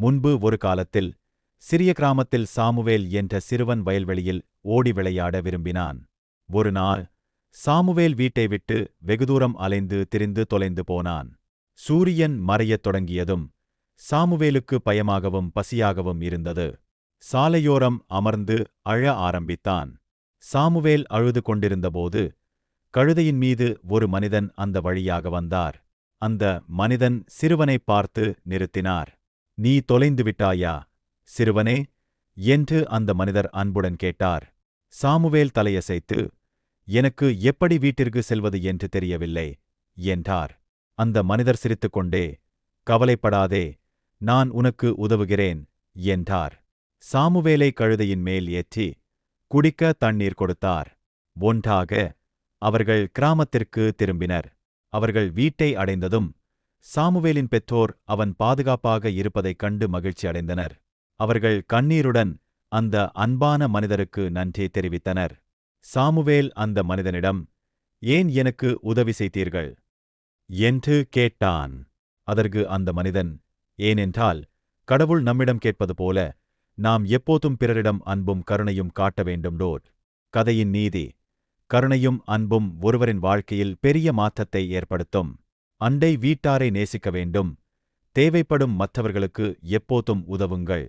முன்பு ஒரு காலத்தில் சிறிய கிராமத்தில் சாமுவேல் என்ற சிறுவன் வயல்வெளியில் ஓடி விளையாட விரும்பினான். ஒரு நாள் சாமுவேல் வீட்டை விட்டு வெகுதூரம் அலைந்து திரிந்து தொலைந்து போனான். சூரியன் மறையத் தொடங்கியதும் சாமுவேலுக்கு பயமாகவும் பசியாகவும் இருந்தது. சாலையோரம் அமர்ந்து அழ ஆரம்பித்தான். சாமுவேல் அழுது கொண்டிருந்தபோது கழுதையின் மீது ஒரு மனிதன் அந்த வழியாக வந்தார். அந்த மனிதன் சிறுவனைப் பார்த்து நிறுத்தினார். "நீ தொலைந்து விட்டாயா, சிறுவனே?" என்று அந்த மனிதர் அன்புடன் கேட்டார். சாமுவேல் தலையசைத்து, "எனக்கு எப்படி வீட்டிற்கு செல்வது என்று தெரியவில்லை" என்றார். அந்த மனிதர் சிரித்துக்கொண்டே, "கவலைப்படாதே, நான் உனக்கு உதவுகிறேன்" என்றார். சாமுவேலை கழுதையின் மேல் ஏற்றி குடிக்க தண்ணீர் கொடுத்தார். ஒன்றாக அவர்கள் கிராமத்திற்கு திரும்பினர். அவர்கள் வீட்டை அடைந்ததும் சாமுவேலின் பெற்றோர் அவன் பாதுகாப்பாக இருப்பதைக் கண்டு மகிழ்ச்சி அடைந்தனர். அவர்கள் கண்ணீருடன் அந்த அன்பான மனிதருக்கு நன்றி தெரிவித்தனர். சாமுவேல் அந்த மனிதனிடம், "ஏன் எனக்கு உதவி செய்தீர்கள்?" என்று கேட்டான். அதற்கு அந்த மனிதன், "ஏனென்றால் கடவுள் நம்மிடம் கேட்பது போல நாம் எப்போதும் பிறரிடம் அன்பும் கருணையும் காட்ட வேண்டும்." கதையின் நீதி: கருணையும் அன்பும் ஒருவரின் வாழ்க்கையில் பெரிய மாற்றத்தை ஏற்படுத்தும். அண்டை வீட்டாரை நேசிக்க வேண்டும். தேவைப்படும் மற்றவர்களுக்கு எப்போதும் உதவுங்கள்.